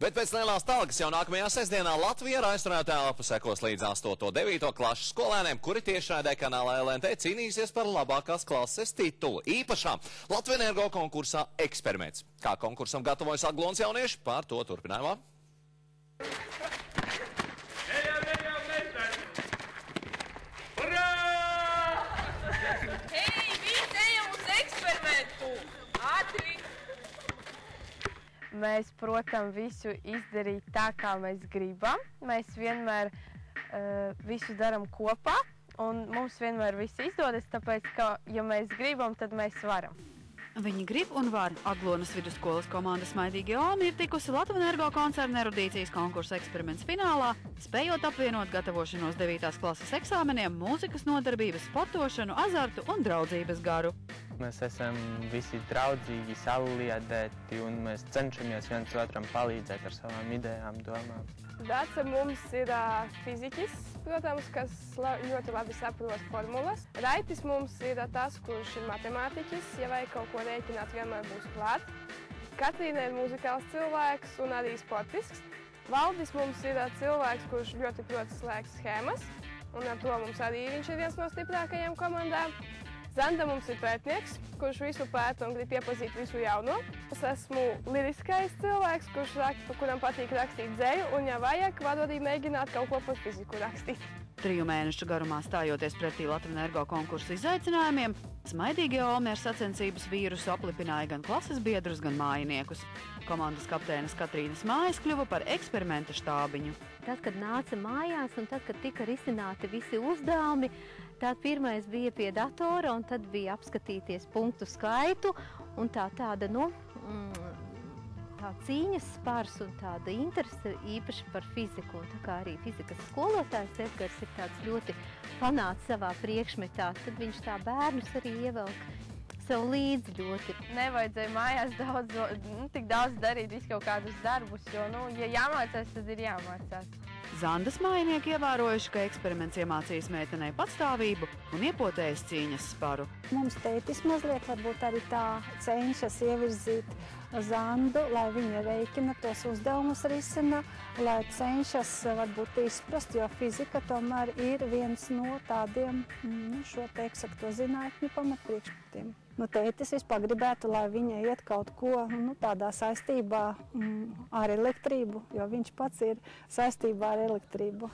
Bet pēc lielās talkas jau nākamajā sestdienā Latvija ar aizturētu telpu sekos līdz 8. un 9. klašu skolēniem, kuri tiešraidē kanālā LNT cīnīsies par labākās klases titulu. Īpašā Latvijas Energo konkursā Eksperiments. Kā konkursam gatavojas Aglons jaunieši, par to turpinājumā. Mēs, protams, visu izdarīt tā, kā mēs gribam. Mēs vienmēr visu darām kopā, un mums vienmēr viss izdodas, tāpēc, ka, ja mēs gribam, tad mēs varam. Viņi grib un var. Aglonas vidusskolas komanda Smaidīgie Olmi ir tikusi Latvijas Energo koncerna erudīcijas konkursa Eksperiments finālā, spējot apvienot gatavošanos 9. klases eksāmeniem, mūzikas nodarbības, sportošanu, azartu un draudzības garu. Mēs esam visi draudzīgi, saliedēti un mēs cenšamies viens otram palīdzēt ar savām idejām, domām. Dace mums ir fiziķis, protams, kas ļoti labi saprot formulas. Raitis mums ir tas, kurš ir matemātiķis, ja vajag kaut ko rēķināt, vienmēr būs klāt. Katrīna ir muzikāls cilvēks un arī sportisks. Valdis mums ir cilvēks, kurš ļoti prot slēgt schēmas, un ar to mums arī viņš ir viens no stiprākajiem komandām. Zanda mums ir pētnieks, kurš visu pēta un grib iepazīt visu jauno. Es esmu liriskais cilvēks, kuram patīk rakstīt dzeju, un, ja vajag, varu arī mēģināt kaut ko par fiziku rakstīt. 3 mēnešu garumā stājoties pretī Latvijas Energo konkursu izaicinājumiem, Smaidīgie Olmi ar sacensības vīrusu aplipināja gan klases biedrus, gan mājiniekus. Komandas kapteines Katrīnas mājas kļuva par eksperimenta štābiņu. Tad, kad nāca mājās un tad, kad tika risināti visi uzdevumi, tad pirmais bija pie datora un tad bija apskatīties punktu skaitu un tāda cīņas spars un tāda interese īpaši par fiziku. Un tā kā arī fizikas skolotājs Edgars ir tāds ļoti fanāts savā priekšmetā, tad viņš tā bērnus arī ievelk sev līdzi ļoti. Nevajadzēja mājās tik daudz darīt visu kaut kādus darbus, jo, ja jāmācās, tad ir jāmācās. Zandas mājinieki ievērojuši, ka eksperiments iemācījis meitenei patstāvību un iepotējis cīņas sparu. Mums tētis mazliet varbūt arī tā cenšas ievirzīt Zandu, lai viņa rēķina tos uzdevumus risina, lai cenšas varbūt izprast, jo fizika tomēr ir viens no tādiem šo te eksakto zinātņu pamatpriekšmetiem. Tētis vispār gribētu, lai viņa iet kaut ko tādā saistībā ar elektrību, jo viņš pats ir saistībā ar elektrību.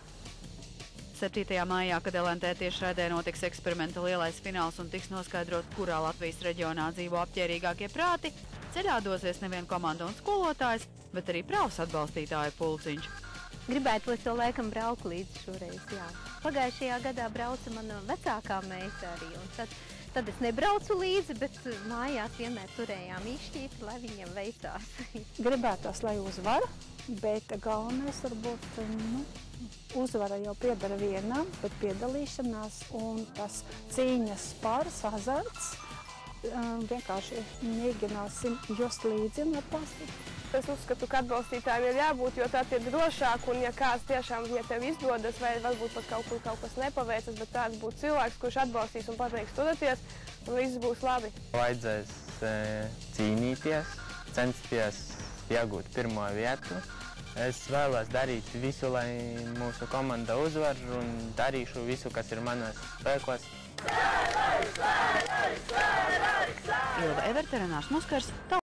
7. maijā, kad LNT tiešraidē notiks eksperimenta lielais fināls un tiks noskaidrot, kurā Latvijas reģionā dzīvo apķērīgākie prāti, ceļā dosies nevien komanda un skolotājs, bet arī prāvas atbalstītāju pulciņš. Gribētu, lai es vēl laikam brauku līdzi šoreiz, jā. Pagājušajā gadā brauca mana vecākā meita arī, un tad es nebraucu līdzi, bet mājās vienmēr turējām īšķīti, lai viņiem veicās. Gribētos, lai uzvara, bet galvenais varbūt uzvara jau piedara vienam, bet piedalīšanās un tas cīņas spars, azarts, vienkārši mēģināsim just līdzi un atbalstīt. Es uzskatu, ka atbalstītājiem ir jābūt, jo tad ir drošāk, un ja kāds tiešām, ja tev izdodas, vai varbūt pat kaut kur kaut kas nepaveicas, bet tāds būtu cilvēks, kurš atbalstīs un pateiks turēties, un viss būs labi. Vajadzēs cīnīties, censties iegūt pirmo vietu. Es vēlos darīt visu, lai mūsu komanda uzvar, un darīšu visu, kas ir manos spēkos. Ilva Everta, Renārs Muskars.